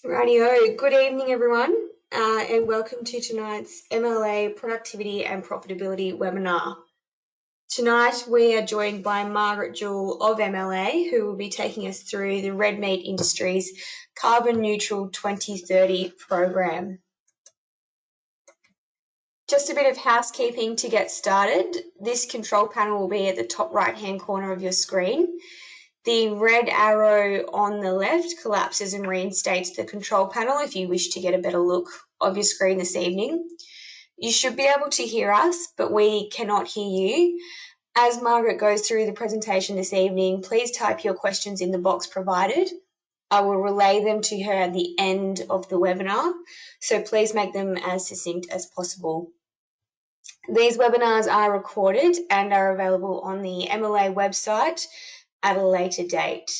Rightio, good evening everyone, and welcome to tonight's MLA Productivity and Profitability webinar. Tonight we are joined by Margaret Jewell of MLA, who will be taking us through the Red Meat Industries Carbon Neutral 2030 program. Just a bit of housekeeping to get started. This control panel will be at the top right-hand corner of your screen. The red arrow on the left collapses and reinstates the control panel if you wish to get a better look of your screen this evening. You should be able to hear us, but we cannot hear you. As Margaret goes through the presentation this evening, please type your questions in the box provided. I will relay them to her at the end of the webinar, so please make them as succinct as possible. These webinars are recorded and are available on the MLA website at a later date.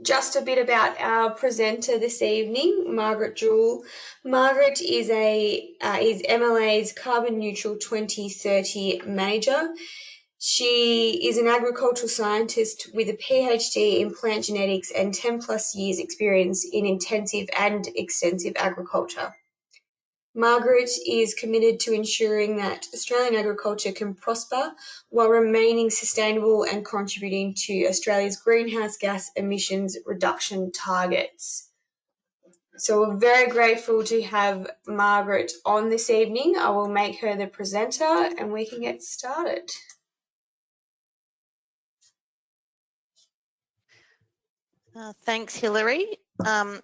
Just a bit about our presenter this evening, Margaret Jewell. Margaret is MLA's Carbon Neutral 2030 Manager. She is an agricultural scientist with a PhD in plant genetics and 10 plus years experience in intensive and extensive agriculture. Margaret is committed to ensuring that Australian agriculture can prosper while remaining sustainable and contributing to Australia's greenhouse gas emissions reduction targets. So we're very grateful to have Margaret on this evening. I will make her the presenter and we can get started. Thanks, Hilary. I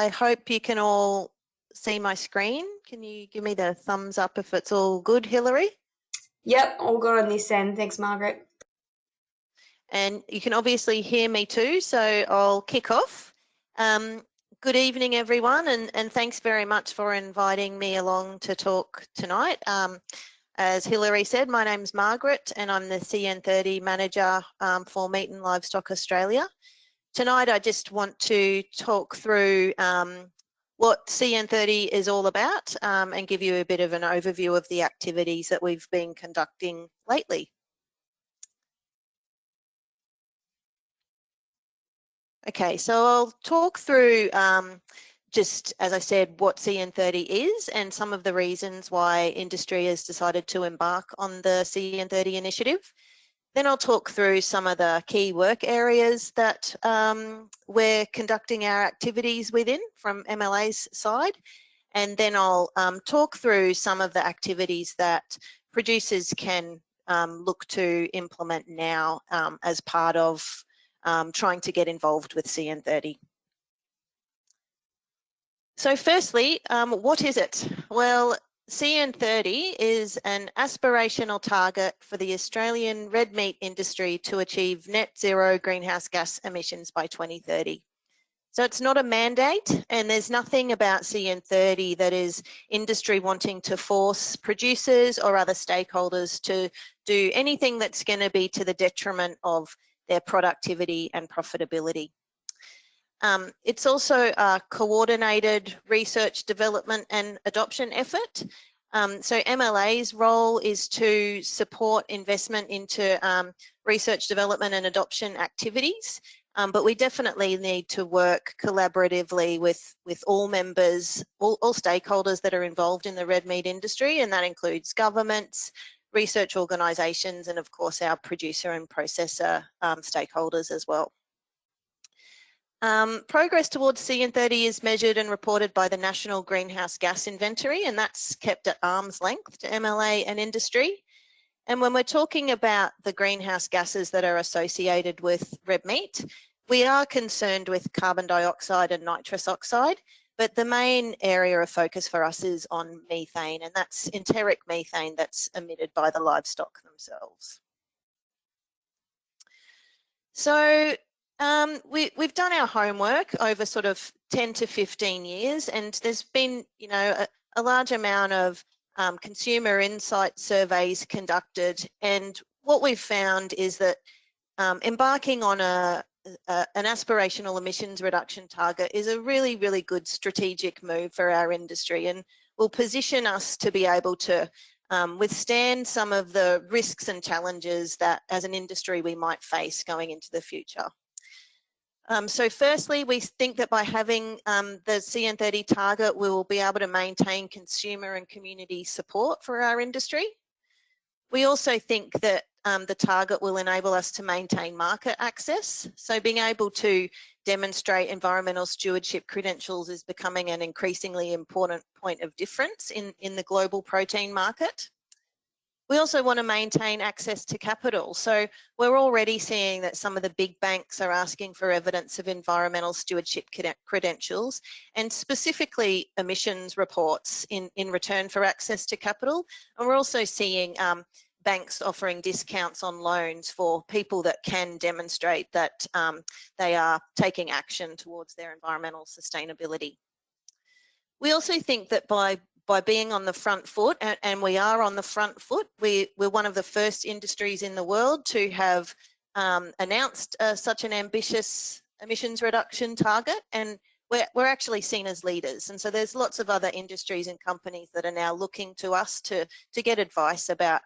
hope you can all see my screen. Can you give me the thumbs up if it's all good, Hilary? Yep, all good on this end. Thanks, Margaret. And you can obviously hear me too, so I'll kick off. Good evening, everyone, and thanks very much for inviting me along to talk tonight. As Hilary said, my name's Margaret and I'm the CN30 Manager for Meat and Livestock Australia. Tonight I just want to talk through what CN30 is all about and give you a bit of an overview of the activities that we've been conducting lately. Okay, so I'll talk through just, as I said, what CN30 is and some of the reasons why industry has decided to embark on the CN30 initiative. Then I'll talk through some of the key work areas that we're conducting our activities within from MLA's side. And then I'll talk through some of the activities that producers can look to implement now as part of trying to get involved with CN30. So firstly, what is it? Well, CN30 is an aspirational target for the Australian red meat industry to achieve net zero greenhouse gas emissions by 2030. So it's not a mandate, and there's nothing about CN30 that is industry wanting to force producers or other stakeholders to do anything that's going to be to the detriment of their productivity and profitability. It's also a coordinated research, development and adoption effort. So MLA's role is to support investment into research, development and adoption activities, but we definitely need to work collaboratively with all members, all stakeholders that are involved in the red meat industry, and that includes governments, research organisations and of course our producer and processor stakeholders as well. Progress towards CN30 is measured and reported by the National Greenhouse Gas Inventory, and that's kept at arm's length to MLA and industry. And when we're talking about the greenhouse gases that are associated with red meat, we are concerned with carbon dioxide and nitrous oxide, but the main area of focus for us is on methane, and that's enteric methane that's emitted by the livestock themselves. So we've done our homework over sort of 10 to 15 years, and there's been, you know, a large amount of consumer insight surveys conducted, and what we've found is that embarking on an aspirational emissions reduction target is a really, really good strategic move for our industry, and will position us to be able to withstand some of the risks and challenges that as an industry we might face going into the future. So firstly, we think that by having the CN30 target, we will be able to maintain consumer and community support for our industry. We also think that the target will enable us to maintain market access. So being able to demonstrate environmental stewardship credentials is becoming an increasingly important point of difference in the global protein market. We also want to maintain access to capital. So we're already seeing that some of the big banks are asking for evidence of environmental stewardship credentials, and specifically emissions reports in return for access to capital. And we're also seeing banks offering discounts on loans for people that can demonstrate that they are taking action towards their environmental sustainability. We also think that by being on the front foot, and we are on the front foot, we're one of the first industries in the world to have announced such an ambitious emissions reduction target, and we're actually seen as leaders. And so there's lots of other industries and companies that are now looking to us to get advice about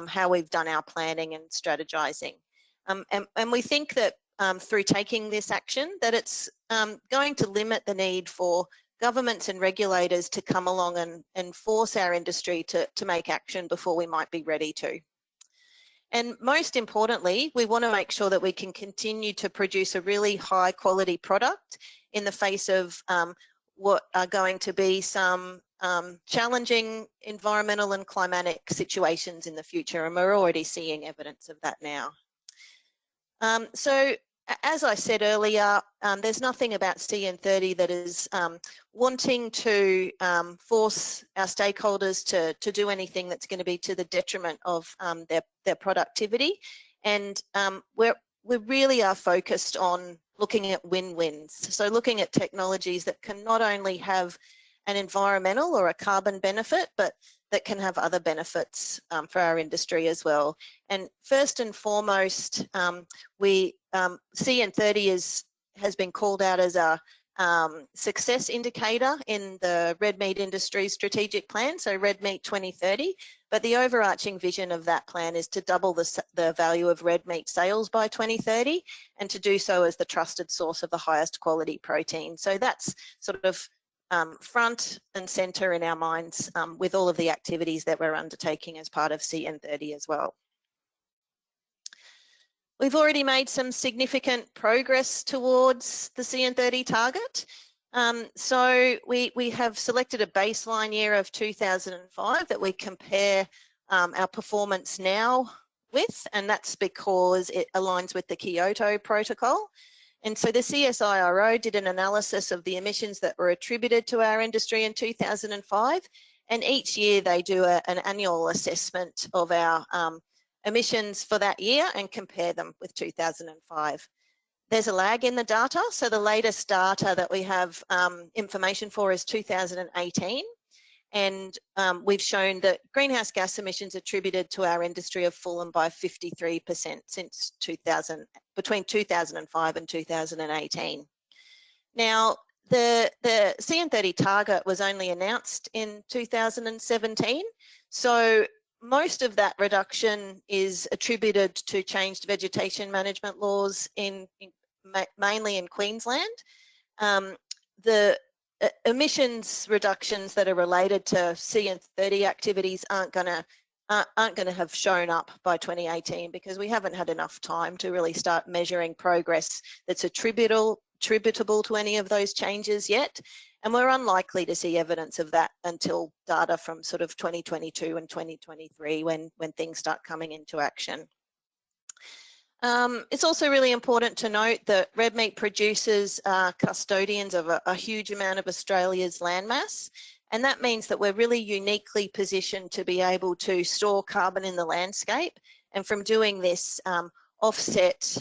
how we've done our planning and strategizing. And we think that through taking this action, that it's going to limit the need for governments and regulators to come along and force our industry to make action before we might be ready to. And most importantly, we want to make sure that we can continue to produce a really high quality product in the face of what are going to be some challenging environmental and climatic situations in the future, and we're already seeing evidence of that now. So as I said earlier, there's nothing about CN30 that is wanting to force our stakeholders to do anything that's going to be to the detriment of their productivity. And we really are focused on looking at win-wins. So looking at technologies that can not only have an environmental or a carbon benefit, but that can have other benefits for our industry as well. And first and foremost, CN30 has been called out as a success indicator in the red meat industry strategic plan, so Red Meat 2030. But the overarching vision of that plan is to double the value of red meat sales by 2030, and to do so as the trusted source of the highest quality protein. So that's sort of front and centre in our minds with all of the activities that we're undertaking as part of CN30 as well. We've already made some significant progress towards the CN30 target. So we have selected a baseline year of 2005 that we compare our performance now with, and that's because it aligns with the Kyoto Protocol. And so the CSIRO did an analysis of the emissions that were attributed to our industry in 2005, and each year they do an annual assessment of our emissions for that year and compare them with 2005. There's a lag in the data, so the latest data that we have information for is 2018, and we've shown that greenhouse gas emissions attributed to our industry have fallen by 53% since between 2005 and 2018. Now, the CN30 target was only announced in 2017, so most of that reduction is attributed to changed vegetation management laws mainly in Queensland. The emissions reductions that are related to CN30 activities aren't going to have shown up by 2018 because we haven't had enough time to really start measuring progress that's attributable to any of those changes yet. And we're unlikely to see evidence of that until data from sort of 2022 and 2023 when things start coming into action. It's also really important to note that red meat producers are custodians of a huge amount of Australia's landmass, and that means that we're really uniquely positioned to be able to store carbon in the landscape, and from doing this offset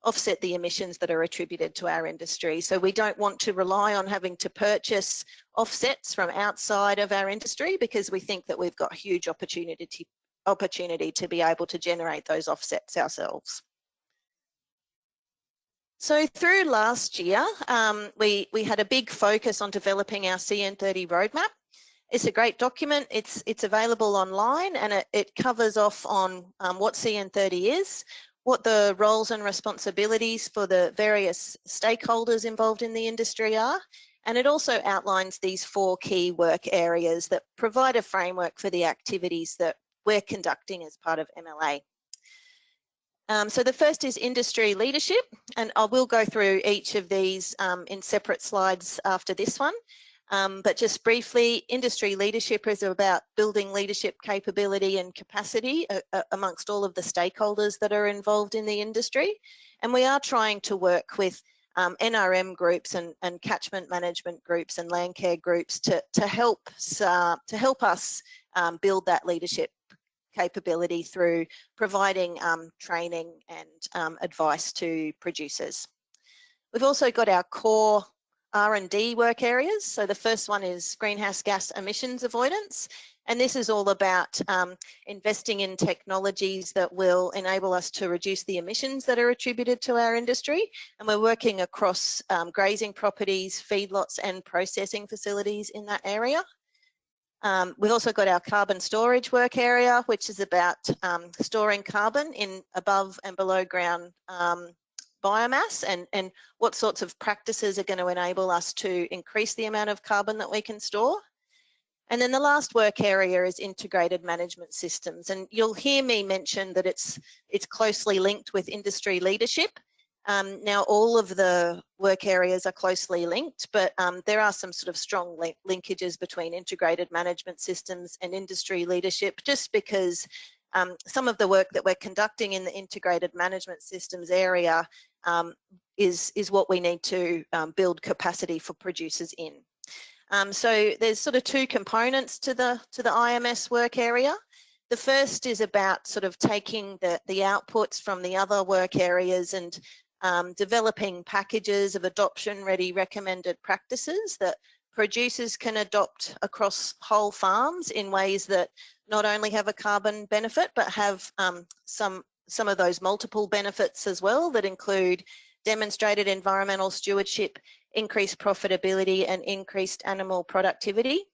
offset the emissions that are attributed to our industry. So we don't want to rely on having to purchase offsets from outside of our industry, because we think that we've got huge opportunity to be able to generate those offsets ourselves. So through last year, we had a big focus on developing our CN30 roadmap. It's a great document. It's available online, and it covers off on what CN30 is, what the roles and responsibilities for the various stakeholders involved in the industry are, and it also outlines these 4 key work areas that provide a framework for the activities that we're conducting as part of MLA. So the first is industry leadership, and I will go through each of these in separate slides after this one. But just briefly, industry leadership is about building leadership capability and capacity amongst all of the stakeholders that are involved in the industry. And we are trying to work with NRM groups and catchment management groups and land care groups to help us build that leadership capability through providing training and advice to producers. We've also got our core R&D work areas. So the first one is greenhouse gas emissions avoidance. And this is all about investing in technologies that will enable us to reduce the emissions that are attributed to our industry. And we're working across grazing properties, feedlots and processing facilities in that area. We've also got our carbon storage work area, which is about storing carbon in above and below ground biomass, and what sorts of practices are going to enable us to increase the amount of carbon that we can store. And then the last work area is integrated management systems. And you'll hear me mention that it's closely linked with industry leadership. Now, all of the work areas are closely linked, but there are some sort of strong linkages between integrated management systems and industry leadership, just because some of the work that we're conducting in the integrated management systems area is what we need to build capacity for producers in. So there's sort of 2 components to the IMS work area. The first is about sort of taking the outputs from the other work areas and developing packages of adoption-ready recommended practices that producers can adopt across whole farms in ways that not only have a carbon benefit, but have some of those multiple benefits as well, that include demonstrated environmental stewardship, increased profitability and increased animal productivity.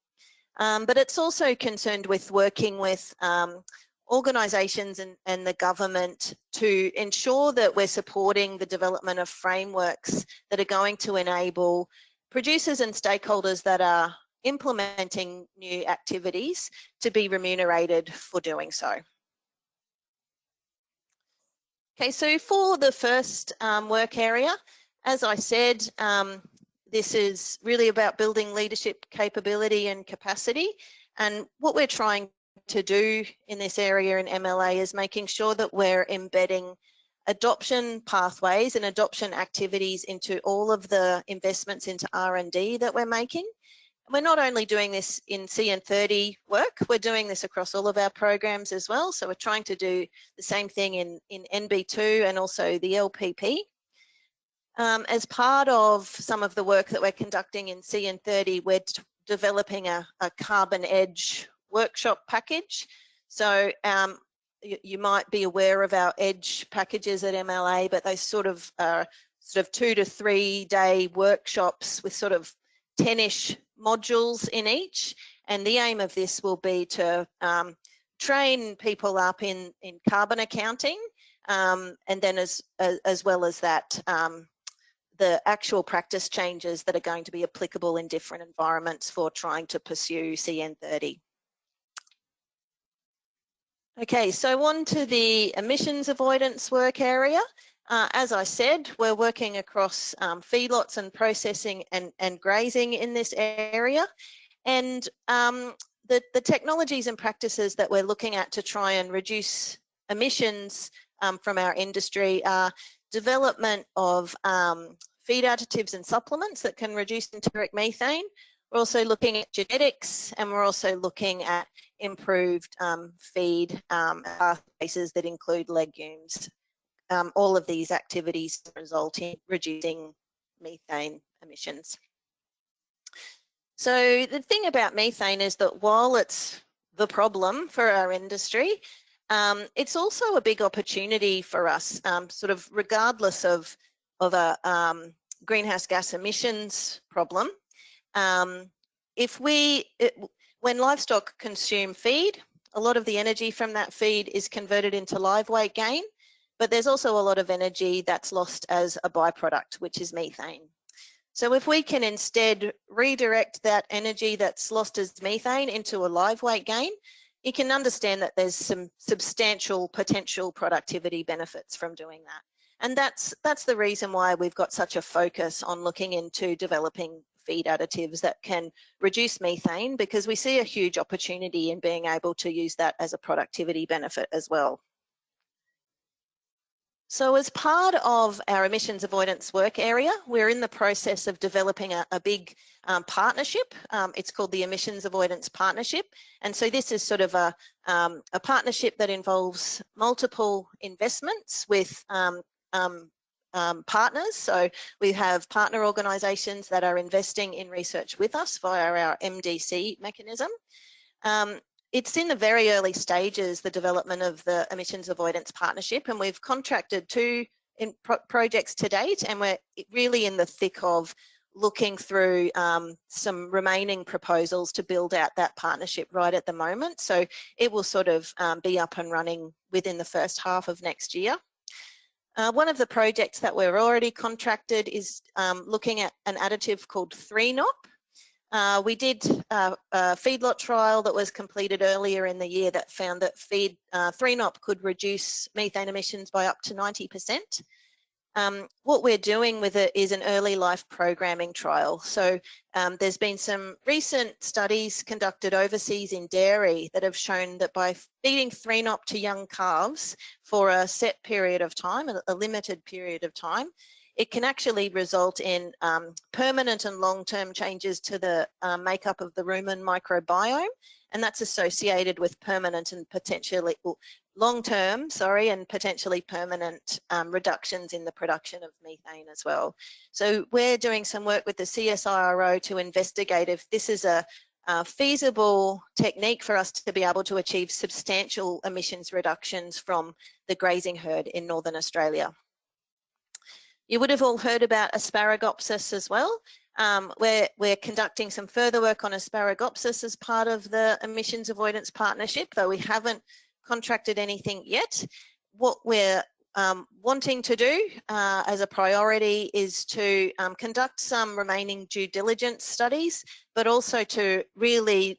But it's also concerned with working with organisations and the government to ensure that we're supporting the development of frameworks that are going to enable producers and stakeholders that are implementing new activities to be remunerated for doing so. Okay, so for the first work area, as I said, this is really about building leadership capability and capacity. And what we're trying to do in this area in MLA is making sure that we're embedding adoption pathways and adoption activities into all of the investments into R&D that we're making. We're not only doing this in CN30 work, we're doing this across all of our programs as well. So we're trying to do the same thing in NB2 and also the LPP. As part of some of the work that we're conducting in CN30, we're developing a carbon edge workshop package. So you might be aware of our edge packages at MLA, but they sort of 2 to 3 day workshops with sort of 10-ish modules in each. And the aim of this will be to train people up in carbon accounting, and then as well as that, the actual practice changes that are going to be applicable in different environments for trying to pursue CN30. Okay, so on to the emissions avoidance work area. As I said, we're working across feedlots and processing and grazing in this area. And the technologies and practices that we're looking at to try and reduce emissions from our industry are development of feed additives and supplements that can reduce enteric methane. We're also looking at genetics, and we're also looking at improved feed pathways that include legumes all of these activities result in reducing methane emissions. So the thing about methane is that while it's the problem for our industry, it's also a big opportunity for us, sort of regardless of a greenhouse gas emissions problem. When livestock consume feed, a lot of the energy from that feed is converted into live weight gain, but there's also a lot of energy that's lost as a byproduct, which is methane. So if we can instead redirect that energy that's lost as methane into a live weight gain, you can understand that there's some substantial potential productivity benefits from doing that. And that's the reason why we've got such a focus on looking into developing feed additives that can reduce methane, because we see a huge opportunity in being able to use that as a productivity benefit as well. So as part of our emissions avoidance work area, we're in the process of developing a big partnership. It's called the Emissions Avoidance Partnership. And so this is sort of a partnership that involves multiple investments with partners. So we have partner organisations that are investing in research with us via our MDC mechanism. It's in the very early stages, the development of the Emissions Avoidance Partnership, and we've contracted 2 projects to date, and we're really in the thick of looking through some remaining proposals to build out that partnership right at the moment. So it will sort of be up and running within the first half of next year. One of the projects that we're already contracted is looking at an additive called 3-NOP. We did a feedlot trial that was completed earlier in the year that found that 3-NOP could reduce methane emissions by up to 90%. What we're doing with it is an early life programming trial. So there's been some recent studies conducted overseas in dairy that have shown that by feeding 3-NOP to young calves for a set period of time, a limited period of time, it can actually result in permanent and long-term changes to the makeup of the rumen microbiome, and that's associated with permanent and potentially long-term, and potentially permanent reductions in the production of methane as well. So we're doing some work with the CSIRO to investigate if this is a feasible technique for us to be able to achieve substantial emissions reductions from the grazing herd in Northern Australia. You would have all heard about Asparagopsis as well. We're conducting some further work on Asparagopsis as part of the Emissions Avoidance Partnership, though we haven't contracted anything yet. What we're wanting to do as a priority is to conduct some remaining due diligence studies, but also to really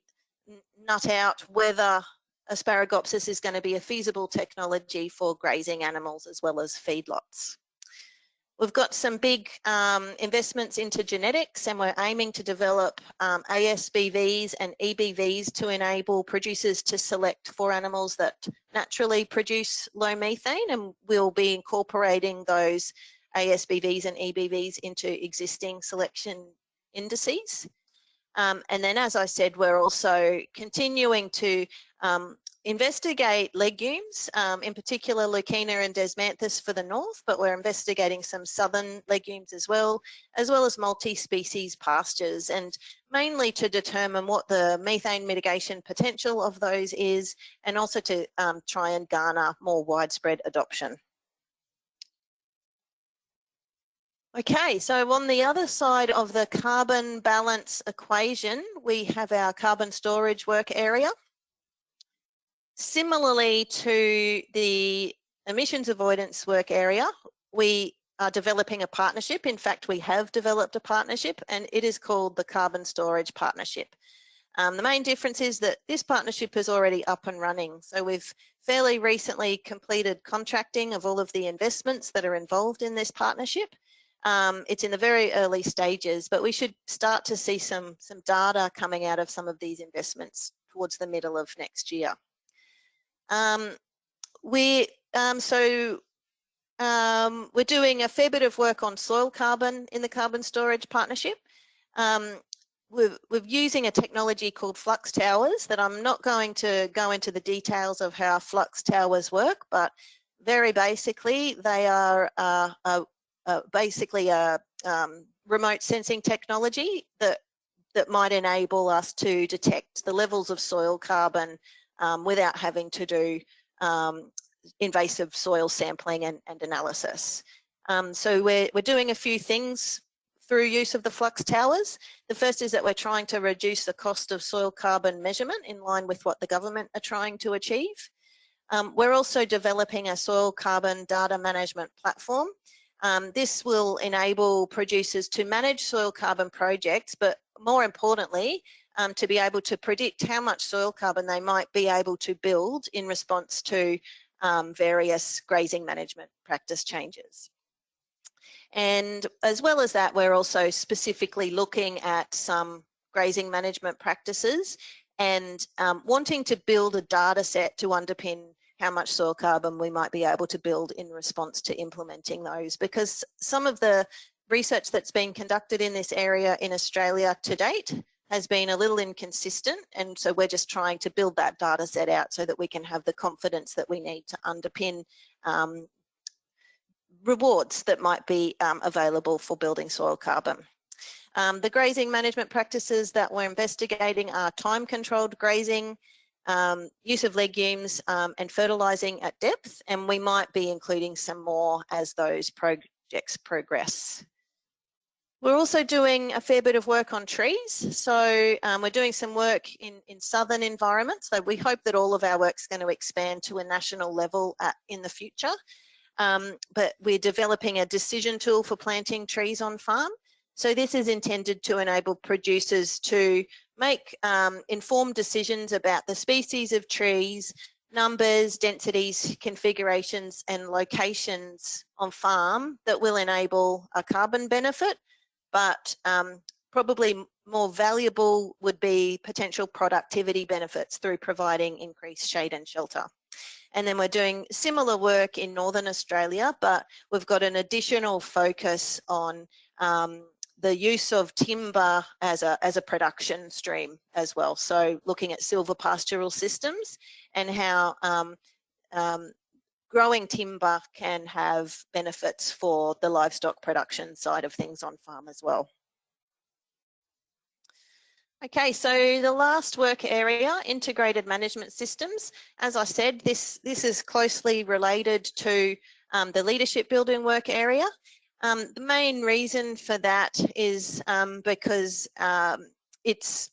nut out whether Asparagopsis is going to be a feasible technology for grazing animals as well as feedlots. We've got some big investments into genetics, and we're aiming to develop ASBVs and EBVs to enable producers to select for animals that naturally produce low methane, and we'll be incorporating those ASBVs and EBVs into existing selection indices. And then, as I said, we're also continuing to investigate legumes, in particular Leucaena and Desmanthus for the north, but we're investigating some southern legumes as well as multi-species pastures, and mainly to determine what the methane mitigation potential of those is, and also to try and garner more widespread adoption. Okay, so on the other side of the carbon balance equation, we have our carbon storage work area. Similarly to the emissions avoidance work area, we are developing a partnership. In fact, we have developed a partnership, and it is called the Carbon Storage Partnership. The main difference is that this partnership is already up and running. So we've fairly recently completed contracting of all of the investments that are involved in this partnership. It's in the very early stages, but we should start to see some data coming out of some of these investments towards the middle of next year. We're doing a fair bit of work on soil carbon in the carbon storage partnership. We're using a technology called flux towers that I'm not going to go into the details of how flux towers work, but very basically, they are basically a remote sensing technology that might enable us to detect the levels of soil carbon without having to do invasive soil sampling and analysis. So we're doing a few things through use of the flux towers. The first is that we're trying to reduce the cost of soil carbon measurement in line with what the government are trying to achieve. We're also developing a soil carbon data management platform. This will enable producers to manage soil carbon projects, but more importantly, to be able to predict how much soil carbon they might be able to build in response to various grazing management practice changes. And as well as that, we're also specifically looking at some grazing management practices and wanting to build a data set to underpin how much soil carbon we might be able to build in response to implementing those, because some of the research that's been conducted in this area in Australia to date has been a little inconsistent, and so we're just trying to build that data set out so that we can have the confidence that we need to underpin rewards that might be available for building soil carbon. The grazing management practices that we're investigating are time-controlled grazing, use of legumes and fertilising at depth, and we might be including some more as those projects progress. We're also doing a fair bit of work on trees. So we're doing some work in southern environments. So we hope that all of our work's going to expand to a national level in the future. But we're developing a decision tool for planting trees on farm. So this is intended to enable producers to make informed decisions about the species of trees, numbers, densities, configurations, and locations on farm that will enable a carbon benefit, but probably more valuable would be potential productivity benefits through providing increased shade and shelter. And then we're doing similar work in Northern Australia, but we've got an additional focus on the use of timber as a production stream as well. So looking at silvopastoral systems and how growing timber can have benefits for the livestock production side of things on farm as well. Okay, so the last work area, integrated management systems. As I said, this is closely related to the leadership building work area. The main reason for that is because it's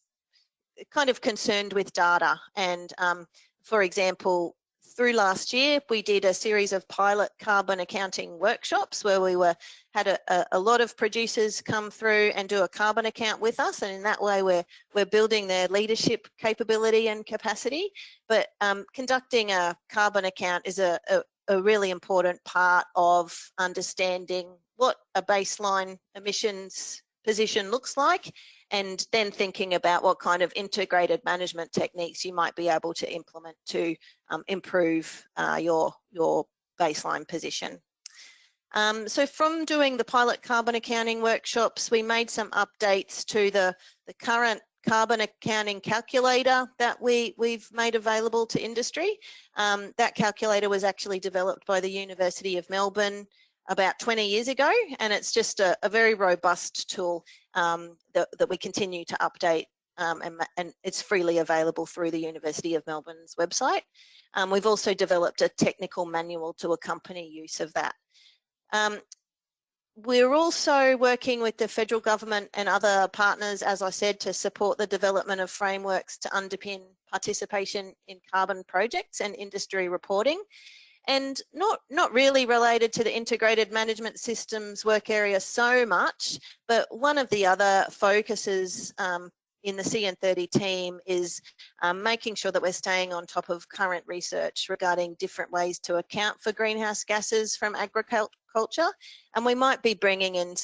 kind of concerned with data. And for example, through last year, we did a series of pilot carbon accounting workshops where we had a lot of producers come through and do a carbon account with us, and in that way we're building their leadership capability and capacity. But conducting a carbon account is a really important part of understanding what a baseline emissions position looks like, and then thinking about what kind of integrated management techniques you might be able to implement to improve your baseline position. So from doing the pilot carbon accounting workshops, we made some updates to the current carbon accounting calculator that we've made available to industry. That calculator was actually developed by the University of Melbourne about 20 years ago, and it's just a very robust tool that we continue to update, and it's freely available through the University of Melbourne's website. We've also developed a technical manual to accompany use of that. We're also working with the federal government and other partners, as I said, to support the development of frameworks to underpin participation in carbon projects and industry reporting. And not really related to the integrated management systems work area so much, but one of the other focuses in the CN30 team is making sure that we're staying on top of current research regarding different ways to account for greenhouse gases from agriculture. And we might be bringing in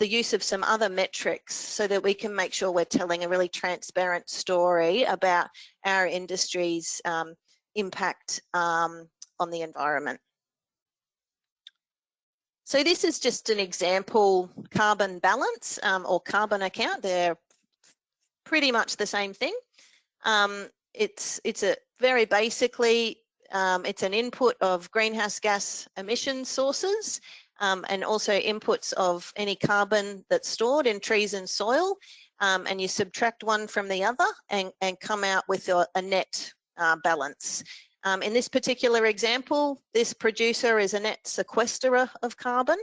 the use of some other metrics so that we can make sure we're telling a really transparent story about our industry's impact on the environment. So this is just an example carbon balance or carbon account. They're pretty much the same thing. It's a very basically it's an input of greenhouse gas emission sources and also inputs of any carbon that's stored in trees and soil, and you subtract one from the other and come out with a net balance. In this particular example, this producer is a net sequesterer of carbon,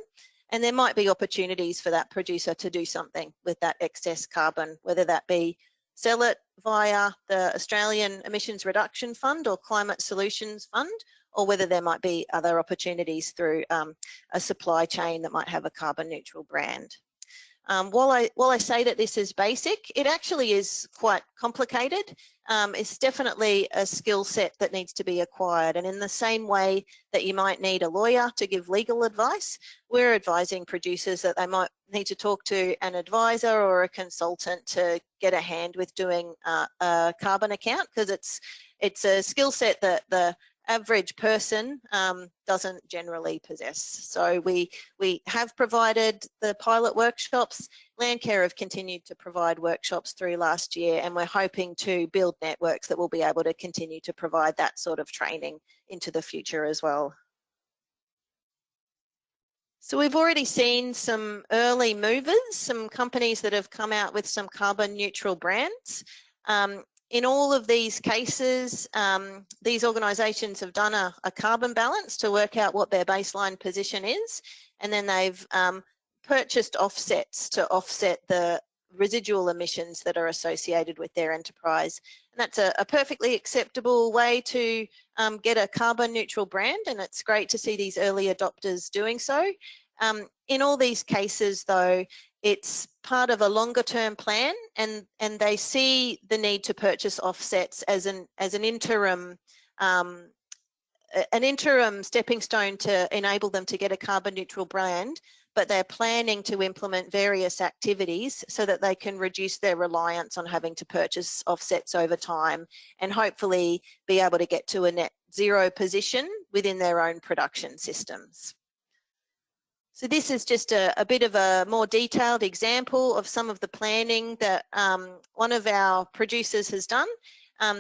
and there might be opportunities for that producer to do something with that excess carbon, whether that be sell it via the Australian Emissions Reduction Fund or Climate Solutions Fund, or whether there might be other opportunities through a supply chain that might have a carbon neutral brand. While I say that this is basic, it actually is quite complicated. It's definitely a skill set that needs to be acquired. And in the same way that you might need a lawyer to give legal advice, we're advising producers that they might need to talk to an advisor or a consultant to get a hand with doing a carbon account, because it's a skill set that the average person doesn't generally possess. So we have provided the pilot workshops. Landcare have continued to provide workshops through last year, and we're hoping to build networks that will be able to continue to provide that sort of training into the future as well. So we've already seen some early movers, some companies that have come out with some carbon neutral brands. In all of these cases, these organisations have done a carbon balance to work out what their baseline position is, and then they've purchased offsets to offset the residual emissions that are associated with their enterprise. And that's a perfectly acceptable way to get a carbon neutral brand, and it's great to see these early adopters doing so. In all these cases, though, it's part of a longer term plan, and they see the need to purchase offsets as an interim stepping stone to enable them to get a carbon neutral brand, but they're planning to implement various activities so that they can reduce their reliance on having to purchase offsets over time and hopefully be able to get to a net zero position within their own production systems. So this is just a bit of a more detailed example of some of the planning that one of our producers has done.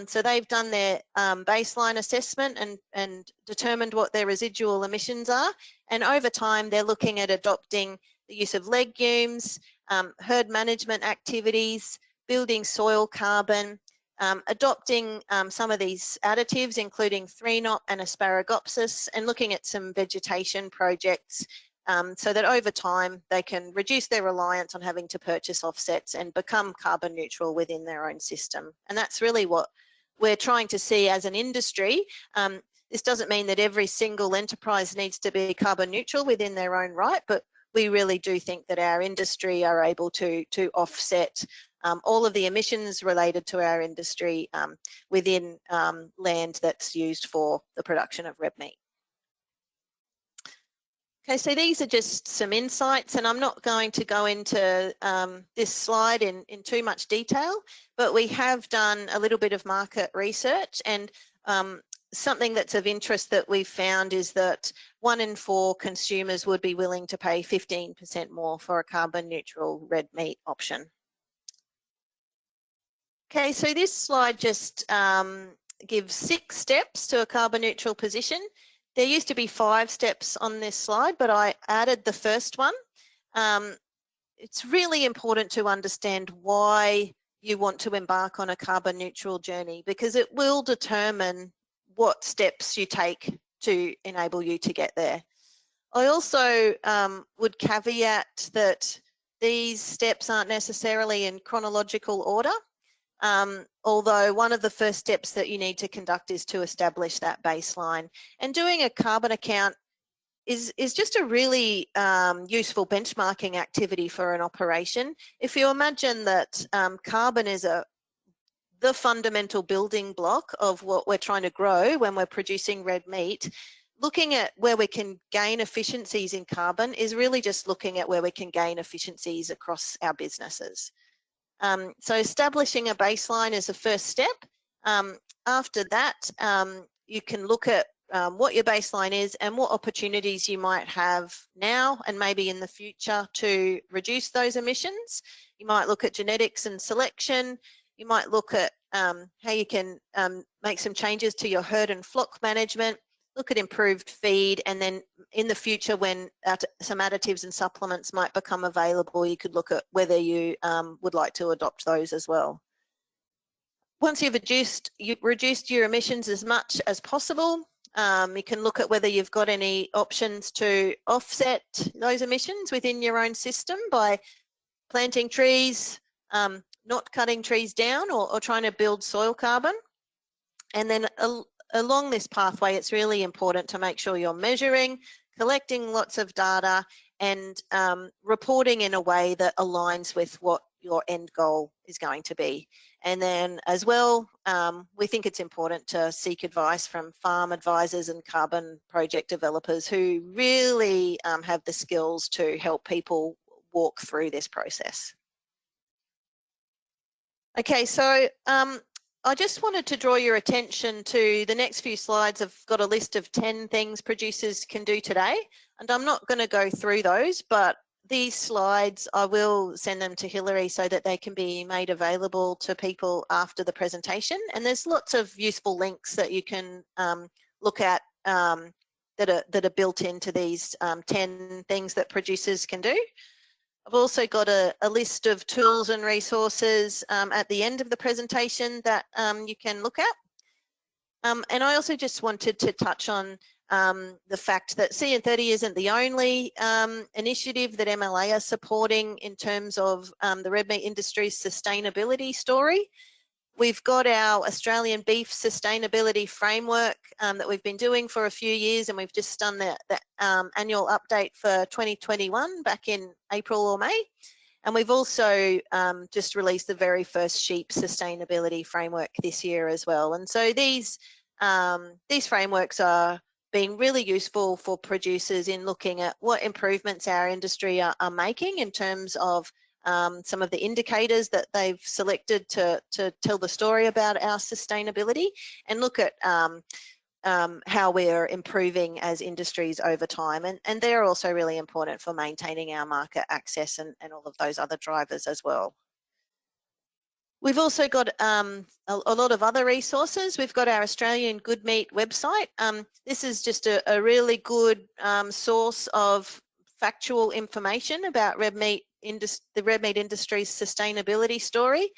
So they've done their baseline assessment and determined what their residual emissions are. And over time, they're looking at adopting the use of legumes, herd management activities, building soil carbon, adopting some of these additives, including 3-Not and Asparagopsis, and looking at some vegetation projects so that over time they can reduce their reliance on having to purchase offsets and become carbon neutral within their own system. And that's really what we're trying to see as an industry. This doesn't mean that every single enterprise needs to be carbon neutral within their own right, but we really do think that our industry are able to offset all of the emissions related to our industry within land that's used for the production of red meat. Okay, so these are just some insights, and I'm not going to go into this slide in too much detail, but we have done a little bit of market research, and something that's of interest that we've found is that 1 in 4 consumers would be willing to pay 15% more for a carbon neutral red meat option. Okay, so this slide just gives 6 steps to a carbon neutral position. There used to be 5 steps on this slide, but I added the first one. It's really important to understand why you want to embark on a carbon neutral journey, because it will determine what steps you take to enable you to get there. I also would caveat that these steps aren't necessarily in chronological order. Although one of the first steps that you need to conduct is to establish that baseline. And doing a carbon account is just a really useful benchmarking activity for an operation. If you imagine that carbon is the fundamental building block of what we're trying to grow when we're producing red meat, looking at where we can gain efficiencies in carbon is really just looking at where we can gain efficiencies across our businesses. So establishing a baseline is the first step. After that, you can look at what your baseline is and what opportunities you might have now and maybe in the future to reduce those emissions. You might look at genetics and selection. You might look at how you can make some changes to your herd and flock management, look at improved feed, and then in the future when some additives and supplements might become available, you could look at whether you would like to adopt those as well. Once you've reduced your emissions as much as possible, you can look at whether you've got any options to offset those emissions within your own system by planting trees, not cutting trees down, or trying to build soil carbon. And then along this pathway, it's really important to make sure you're measuring, collecting lots of data, and reporting in a way that aligns with what your end goal is going to be. And then as well, we think it's important to seek advice from farm advisors and carbon project developers who really have the skills to help people walk through this process. Okay, so I just wanted to draw your attention to the next few slides. I've got a list of 10 things producers can do today, and I'm not going to go through those, but these slides, I will send them to Hilary so that they can be made available to people after the presentation. And there's lots of useful links that you can look at that are built into these 10 things that producers can do. I've also got a list of tools and resources at the end of the presentation that you can look at. And I also just wanted to touch on the fact that CN30 isn't the only initiative that MLA are supporting in terms of the red meat industry's sustainability story. We've got our Australian beef sustainability framework that we've been doing for a few years, and we've just done the annual update for 2021 back in April or May. And we've also just released the very first sheep sustainability framework this year as well. And so these frameworks are being really useful for producers in looking at what improvements our industry are making in terms of some of the indicators that they've selected to tell the story about our sustainability, and look at how we're improving as industries over time. And they're also really important for maintaining our market access and all of those other drivers as well. We've also got a lot of other resources. We've got our Australian Good Meat website. This is just a really good source of factual information about the red meat industry's sustainability story.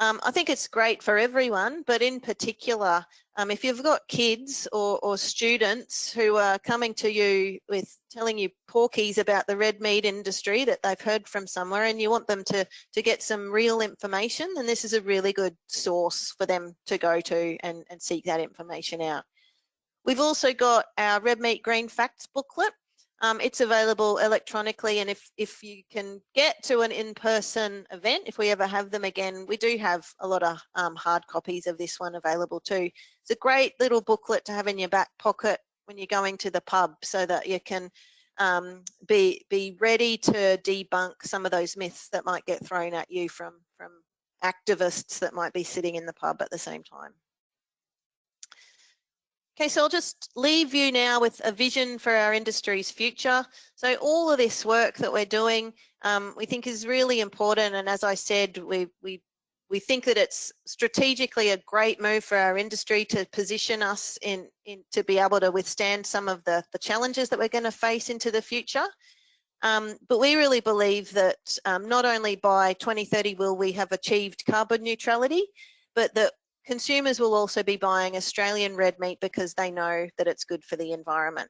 I think it's great for everyone, but in particular, if you've got kids or students who are coming to you with telling you porkies about the red meat industry that they've heard from somewhere, and you want them to get some real information, then this is a really good source for them to go to and seek that information out. We've also got our Red Meat Green Facts booklet. It's available electronically, and if you can get to an in-person event, if we ever have them again, we do have a lot of hard copies of this one available too. It's a great little booklet to have in your back pocket when you're going to the pub, so that you can be ready to debunk some of those myths that might get thrown at you from activists that might be sitting in the pub at the same time. Okay, so I'll just leave you now with a vision for our industry's future. So all of this work that we're doing, we think is really important. And as I said, we think that it's strategically a great move for our industry to position us to be able to withstand some of the challenges that we're going to face into the future. But we really believe that not only by 2030 will we have achieved carbon neutrality, but that consumers will also be buying Australian red meat because they know that it's good for the environment.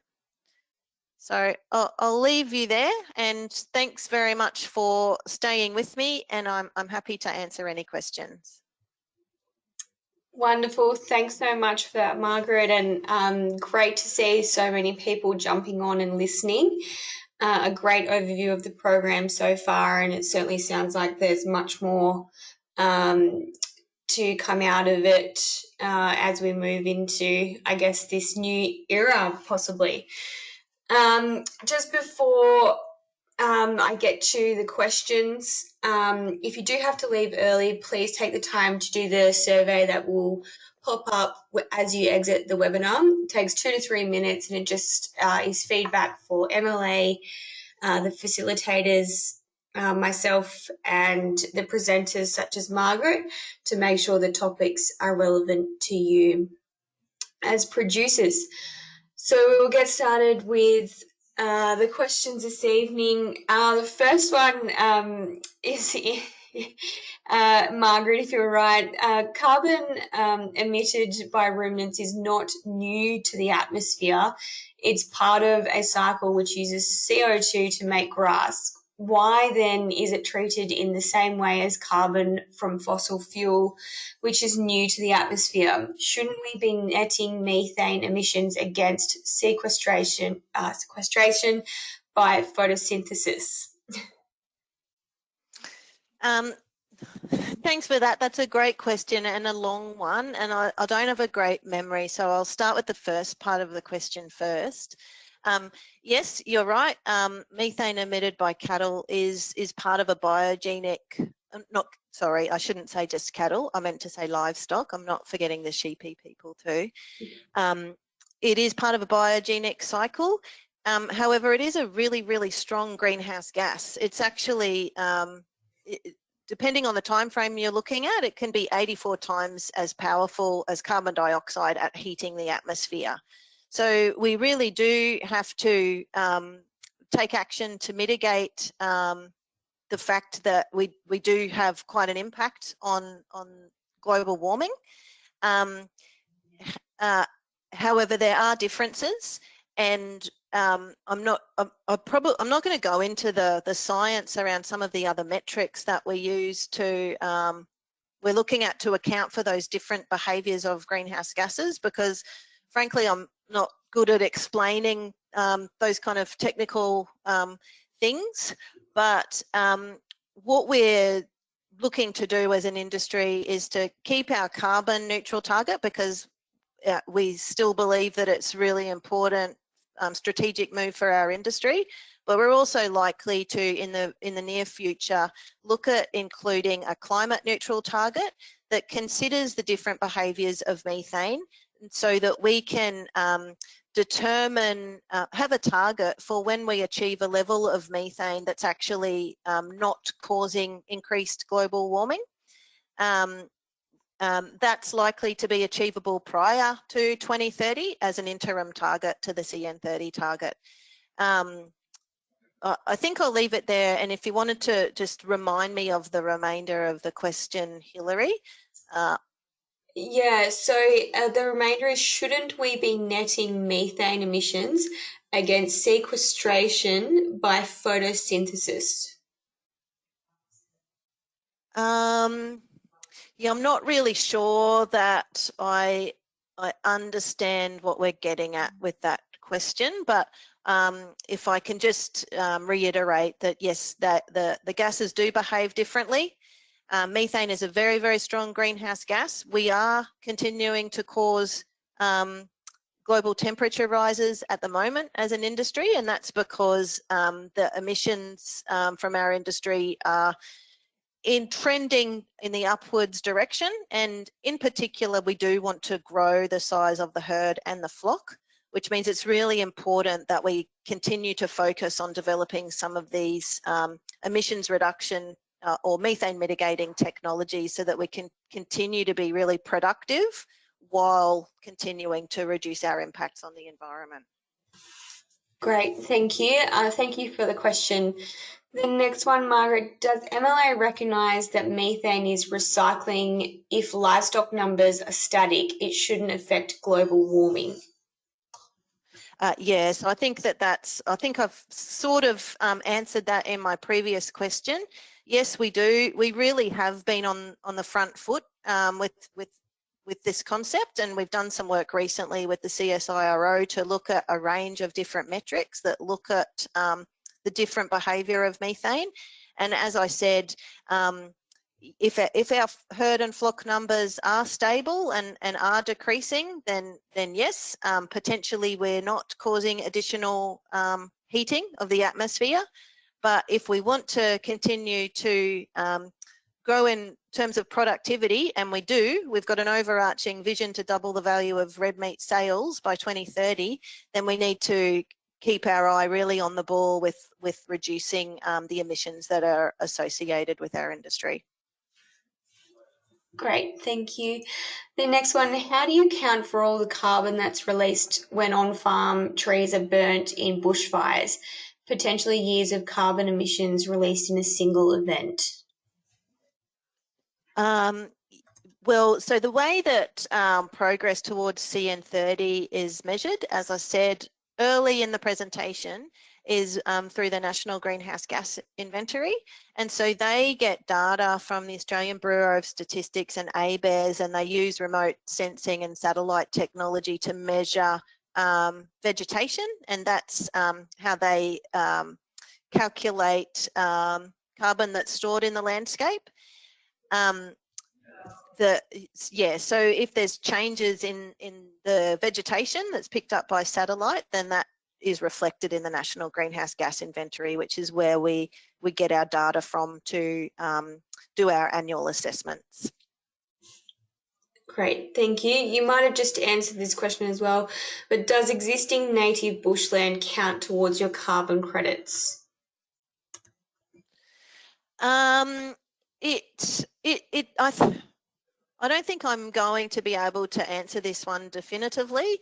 So I'll leave you there, and thanks very much for staying with me, and I'm happy to answer any questions. Wonderful. Thanks so much for that, Margaret, and great to see so many people jumping on and listening. A great overview of the program so far, and it certainly sounds like there's much more to come out of it as we move into, I guess, this new era, possibly. Just before I get to the questions, if you do have to leave early, please take the time to do the survey that will pop up as you exit the webinar. It takes 2 to 3 minutes, and it just is feedback for MLA, the facilitators, myself and the presenters such as Margaret to make sure the topics are relevant to you as producers. So we'll get started with the questions this evening. The first one is Margaret, if you're right, carbon emitted by ruminants is not new to the atmosphere. It's part of a cycle which uses CO2 to make grass. Why then is it treated in the same way as carbon from fossil fuel, which is new to the atmosphere? Shouldn't we be netting methane emissions against sequestration by photosynthesis? Thanks for that. That's a great question and a long one, and I don't have a great memory, so I'll start with the first part of the question first. Yes, you're right. Methane emitted by cattle is part of a biogenic, I shouldn't say just cattle. I meant to say livestock. I'm not forgetting the sheepy people too. It is part of a biogenic cycle. However, it is a really, really strong greenhouse gas. It's actually, depending on the time frame you're looking at, it can be 84 times as powerful as carbon dioxide at heating the atmosphere. So we really do have to take action to mitigate the fact that we do have quite an impact on global warming. However, there are differences, and I'm not going to go into the science around some of the other metrics that we use to we're looking at to account for those different behaviours of greenhouse gases, because frankly I'm not good at explaining those kind of technical things. But what we're looking to do as an industry is to keep our carbon neutral target, because we still believe that it's really important strategic move for our industry, but we're also likely to in the near future look at including a climate neutral target that considers the different behaviours of methane, so that we can determine, have a target for when we achieve a level of methane that's actually not causing increased global warming. That's likely to be achievable prior to 2030 as an interim target to the CN30 target. I think I'll leave it there, and if you wanted to just remind me of the remainder of the question, Hilary. Yeah, so the remainder is, shouldn't we be netting methane emissions against sequestration by photosynthesis? Yeah, I'm not really sure that I understand what we're getting at with that question, but if I can just reiterate that yes, that the gases do behave differently. Methane is a very, very strong greenhouse gas. We are continuing to cause global temperature rises at the moment as an industry, and that's because the emissions from our industry are trending in the upwards direction, and in particular we do want to grow the size of the herd and the flock, which means it's really important that we continue to focus on developing some of these emissions reduction or methane mitigating technologies, so that we can continue to be really productive while continuing to reduce our impacts on the environment. Great, thank you. Thank you for the question. The next one, Margaret, does MLA recognise that methane is recycling if livestock numbers are static? It shouldn't affect global warming. Yes, I think I think I've sort of answered that in my previous question. Yes, we do. We really have been on the front foot with this concept, and we've done some work recently with the CSIRO to look at a range of different metrics that look at the different behaviour of methane. And as I said, if our herd and flock numbers are stable and are decreasing, then yes, potentially we're not causing additional heating of the atmosphere. But if we want to continue to grow in terms of productivity, and we've got an overarching vision to double the value of red meat sales by 2030, then we need to keep our eye really on the ball with reducing the emissions that are associated with our industry. Great, thank you. The next one, how do you account for all the carbon that's released when on-farm trees are burnt in bushfires, potentially years of carbon emissions released in a single event? Well, so the way that progress towards CN30 is measured, as I said early in the presentation, is through the National Greenhouse Gas Inventory. And so they get data from the Australian Bureau of Statistics and ABARES, and they use remote sensing and satellite technology to measure vegetation. And that's how they calculate carbon that's stored in the landscape. So if there's changes in the vegetation that's picked up by satellite, then that is reflected in the National Greenhouse Gas Inventory, which is where we get our data from to do our annual assessments. Great, thank you. You might have just answered this question as well, but does existing native bushland count towards your carbon credits? I don't think I'm going to be able to answer this one definitively.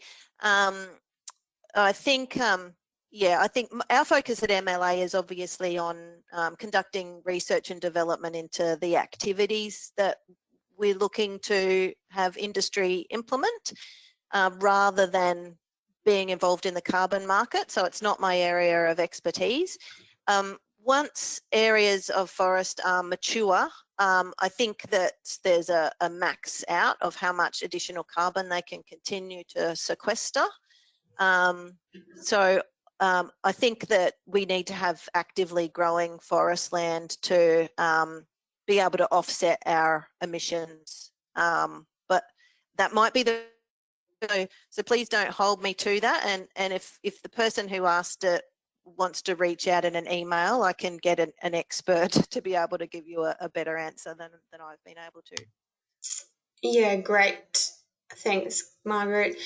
I think, I think our focus at MLA is obviously on conducting research and development into the activities that we're looking to have industry implement, rather than being involved in the carbon market. So it's not my area of expertise. Once areas of forest are mature, I think that there's a max out of how much additional carbon they can continue to sequester. So I think that we need to have actively growing forest land to be able to offset our emissions. But that might be the, so please don't hold me to that. And if the person who asked it wants to reach out in an email, I can get an expert to be able to give you a better answer than I've been able to. Yeah, great. Thanks, Margaret.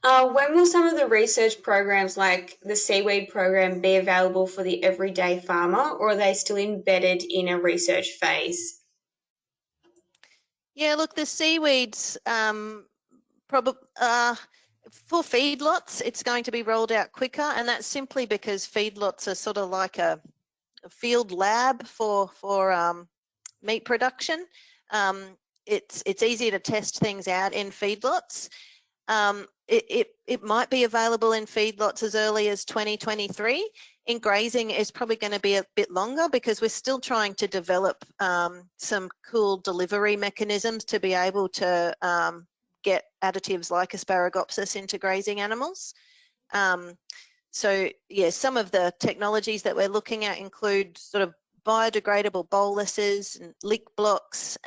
When will some of the research programs like the seaweed program be available for the everyday farmer, or are they still embedded in a research phase? Yeah, look, the seaweeds, probably for feedlots, it's going to be rolled out quicker, and that's simply because feedlots are sort of like a field lab for meat production. It's easier to test things out in feedlots. It might be available in feedlots as early as 2023. In grazing, it's probably going to be a bit longer because we're still trying to develop some cool delivery mechanisms to be able to get additives like Asparagopsis into grazing animals. So yeah, some of the technologies that we're looking at include sort of biodegradable boluses and lick blocks,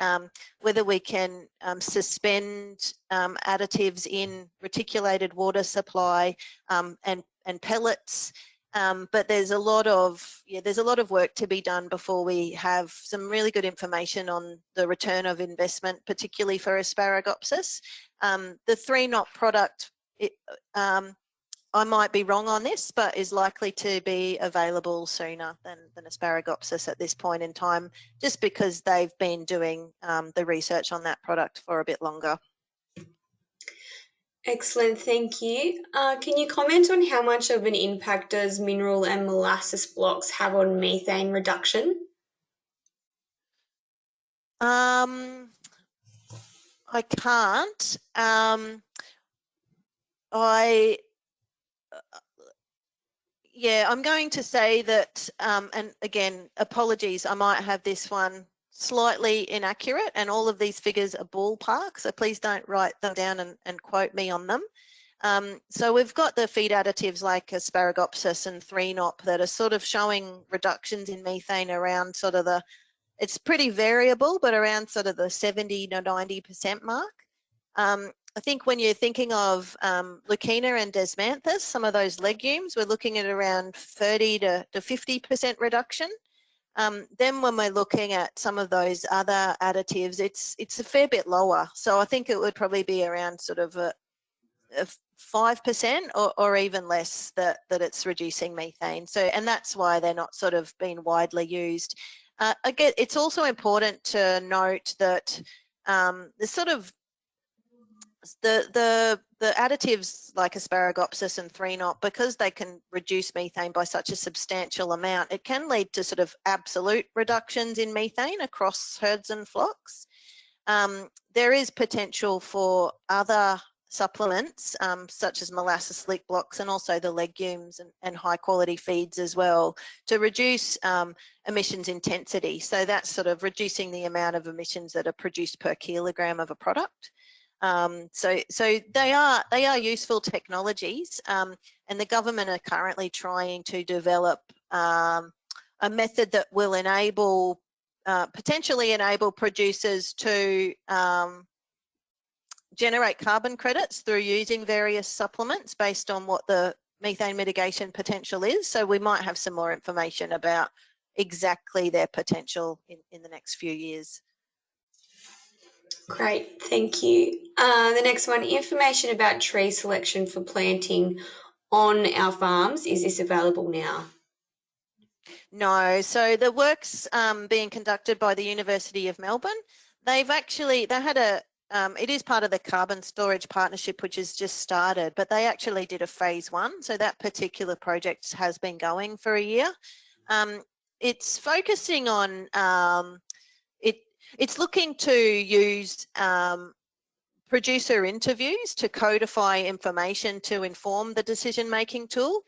whether we can suspend additives in reticulated water supply and pellets. But there's a lot of work to be done before we have some really good information on the return of investment, particularly for Asparagopsis. The 3-knot product, I might be wrong on this, but is likely to be available sooner than Asparagopsis at this point in time, just because they've been doing the research on that product for a bit longer. Excellent, thank you. Can you comment on how much of an impact does mineral and molasses blocks have on methane reduction? I can't. Yeah, I'm going to say that, and again, apologies, I might have this one slightly inaccurate, and all of these figures are ballpark, so please don't write them down and quote me on them. So we've got the feed additives like Asparagopsis and 3-knot that are sort of showing reductions in methane around sort of the, it's pretty variable, but around sort of the 70 to 90% mark. I think when you're thinking of Leucaena and Desmanthus, some of those legumes, we're looking at around 30 to 50% reduction. Then when we're looking at some of those other additives, it's a fair bit lower. So I think it would probably be around sort of a 5% or even less that it's reducing methane. So, and that's why they're not sort of been widely used. Again, it's also important to note that the sort of the additives like Asparagopsis and 3-Not, because they can reduce methane by such a substantial amount, it can lead to sort of absolute reductions in methane across herds and flocks. There is potential for other supplements such as molasses lick blocks and also the legumes and high quality feeds as well to reduce emissions intensity. So that's sort of reducing the amount of emissions that are produced per kilogram of a product. So they are useful technologies, and the government are currently trying to develop a method that will enable potentially enable producers to generate carbon credits through using various supplements based on what the methane mitigation potential is. So we might have some more information about exactly their potential in the next few years. Great, thank you. The next one, information about tree selection for planting on our farms. Is this available now? No, so the work's being conducted by the University of Melbourne. They had a, it is part of the Carbon Storage Partnership, which has just started, but they actually did a phase 1. So that particular project has been going for a year. It's focusing on, it's looking to use producer interviews to codify information to inform the decision-making tool.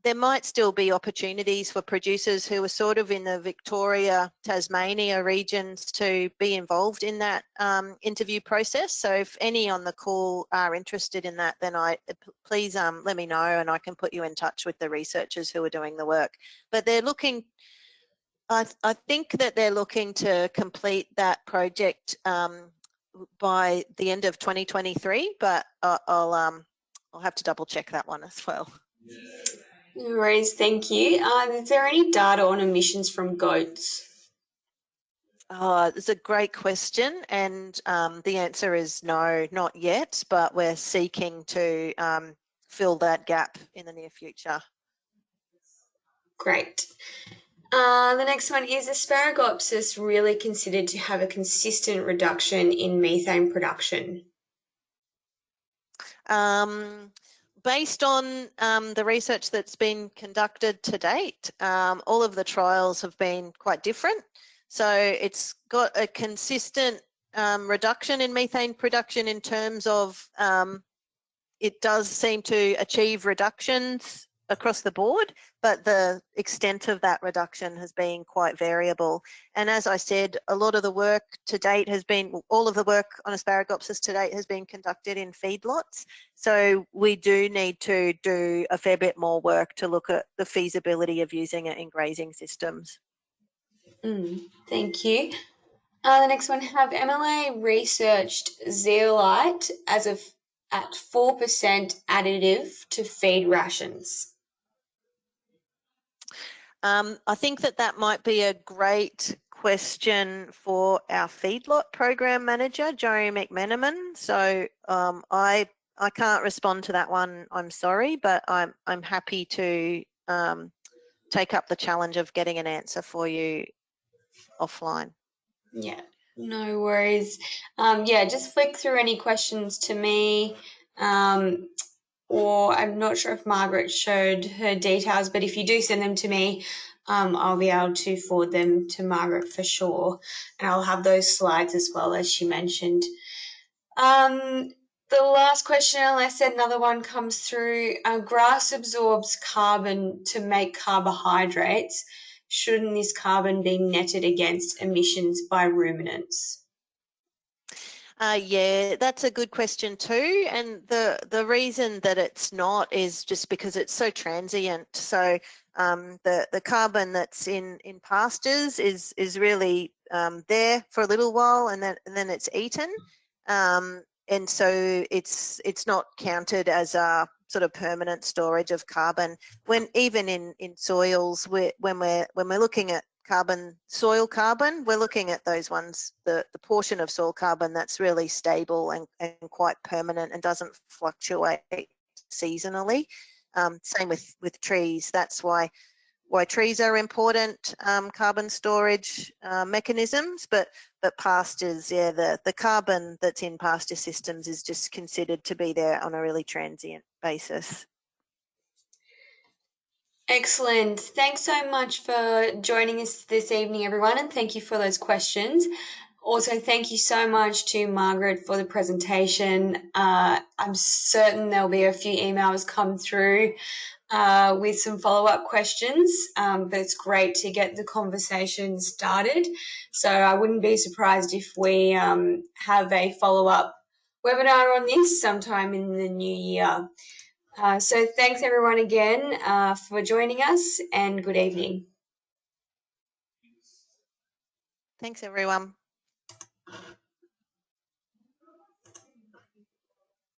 There might still be opportunities for producers who are sort of in the Victoria, Tasmania regions to be involved in that interview process. So if any on the call are interested in that, then please let me know and I can put you in touch with the researchers who are doing the work. But they're looking, I think that they're looking to complete that project by the end of 2023, but I'll have to double check that one as well. No worries, thank you. Is there any data on emissions from goats? It's a great question, and the answer is no, not yet, but we're seeking to fill that gap in the near future. Great. The next one, is Asparagopsis really considered to have a consistent reduction in methane production? Based on the research that's been conducted to date, all of the trials have been quite different. So it's got a consistent reduction in methane production in terms of it does seem to achieve reductions across the board, but the extent of that reduction has been quite variable. And as I said, a lot of the work to date has been, all of the work on Asparagopsis to date has been conducted in feedlots. So we do need to do a fair bit more work to look at the feasibility of using it in grazing systems. Thank you. The next one, have MLA researched zeolite at 4% additive to feed rations? I think that might be a great question for our feedlot program manager, Joey McMenamin. So I can't respond to that one, I'm sorry, but I'm happy to take up the challenge of getting an answer for you offline. Yeah, no worries. Yeah, just flick through any questions to me. Or I'm not sure if Margaret showed her details, but if you do send them to me, I'll be able to forward them to Margaret for sure. And I'll have those slides as well, as she mentioned. The last question, unless another one comes through, grass absorbs carbon to make carbohydrates. Shouldn't this carbon be netted against emissions by ruminants? Yeah, that's a good question too. And the reason that it's not is just because it's so transient. So the carbon that's in pastures is really there for a little while, and then it's eaten. And so it's not counted as a sort of permanent storage of carbon. When even in soils, when we're looking at soil carbon, we're looking at those ones, the portion of soil carbon that's really stable and quite permanent and doesn't fluctuate seasonally. Same with trees. That's why trees are important carbon storage mechanisms, but pastures, yeah, the carbon that's in pasture systems is just considered to be there on a really transient basis. Excellent. Thanks so much for joining us this evening, everyone, and thank you for those questions. Also, thank you so much to Margaret for the presentation. I'm certain there'll be a few emails come through with some follow-up questions, but it's great to get the conversation started. So I wouldn't be surprised if we have a follow-up webinar on this sometime in the new year. So thanks everyone again for joining us, and good evening. Thanks everyone.